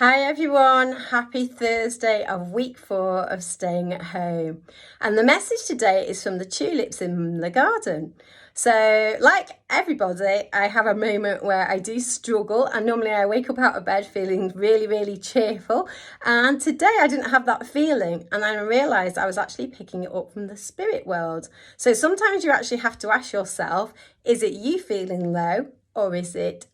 Hi everyone, happy Thursday of week 4 of staying at home. And the message today is from the tulips in the garden. So like everybody, I have a moment where I do struggle, and normally I wake up out of bed feeling really cheerful. And today I didn't have that feeling, and I realised I was actually picking it up from the spirit world. So sometimes you actually have to ask yourself, is it you feeling low? Or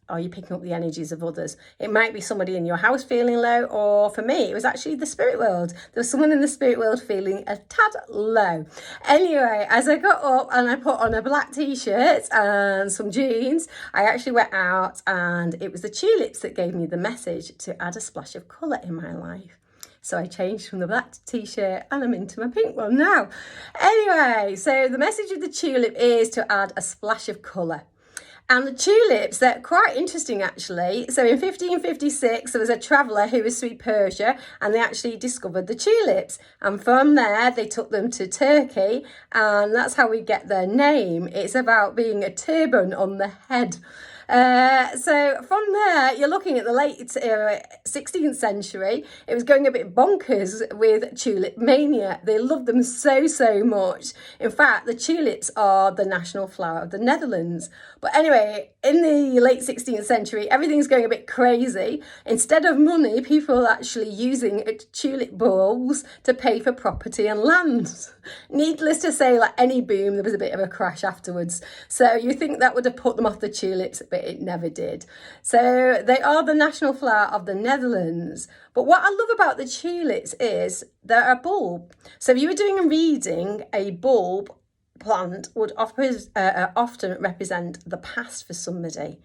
are you picking up the energies of others? It might be somebody in your house feeling low, or for me, it was actually the spirit world. There was someone in the spirit world feeling a tad low. Anyway, as I got up and I put on a black t-shirt and some jeans, I actually went out, and it was the tulips that gave me the message to add a splash of colour in my life. So I changed from the black t-shirt and I'm into my pink one now. Anyway, so the message of the tulip is to add a splash of colour. And the tulips, they're quite interesting actually. So in 1556, there was a traveller who was through Persia, and they actually discovered the tulips. And from there, they took them to Turkey, and that's how we get their name. It's about being a turban on the head. So from there, you're looking at the late 16th century. It was going a bit bonkers with tulip mania. They loved them so much. In fact, the tulips are the national flower of the Netherlands. But anyway, in the late 16th century, everything's going a bit crazy. Instead of money, people are actually using tulip bulbs to pay for property and land. Needless to say, like any boom, there was a bit of a crash afterwards. So you think that would have put them off the tulips, but it never did. So they are the national flower of the Netherlands. But what I love about the tulips is they're a bulb. So if you were doing a reading, a bulb plant would often represent the past for somebody.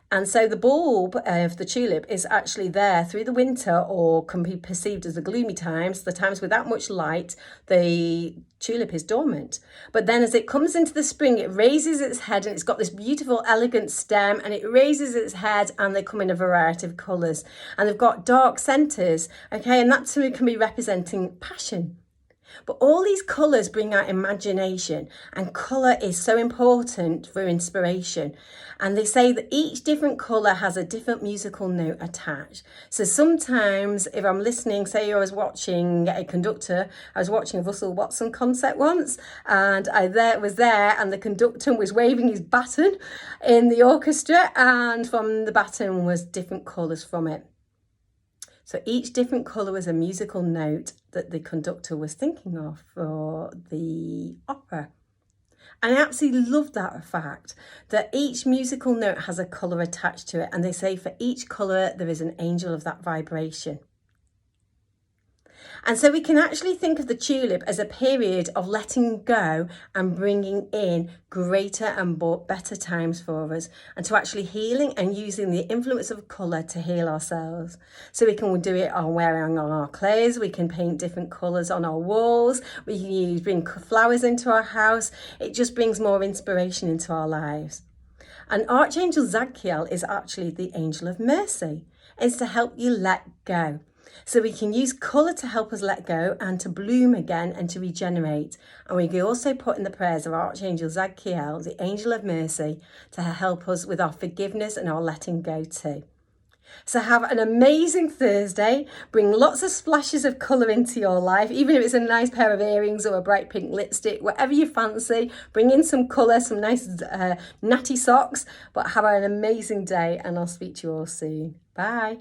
And so the bulb of the tulip is actually there through the winter, or can be perceived as the gloomy times, the times without much light. The tulip is dormant. But then as it comes into the spring, it raises its head, and it's got this beautiful, elegant stem, and it raises its head, and they come in a variety of colours. And they've got dark centres, okay, and that too can be representing passion. But all these colours bring out imagination, and colour is so important for inspiration. And they say that each different colour has a different musical note attached. So sometimes if I'm listening, say I was watching a conductor, I was watching a Russell Watson concert once, and I was there and the conductor was waving his baton in the orchestra, and from the baton was different colours from it. So each different colour was a musical note that the conductor was thinking of for the opera. And I absolutely love that fact, that each musical note has a colour attached to it. And they say for each colour, there is an angel of that vibration. And so we can actually think of the tulip as a period of letting go and bringing in greater and better times for us, and to actually healing and using the influence of colour to heal ourselves. So we can do it on wearing on our clothes, we can paint different colours on our walls, we can bring flowers into our house. It just brings more inspiration into our lives. And Archangel Zadkiel is actually the angel of mercy. It's to help you let go. So we can use colour to help us let go and to bloom again and to regenerate. And we can also put in the prayers of Archangel Zadkiel, the angel of mercy, to help us with our forgiveness and our letting go too. So have an amazing Thursday. Bring lots of splashes of colour into your life, even if it's a nice pair of earrings or a bright pink lipstick, whatever you fancy. Bring in some colour, some nice natty socks, but have an amazing day, and I'll speak to you all soon. Bye.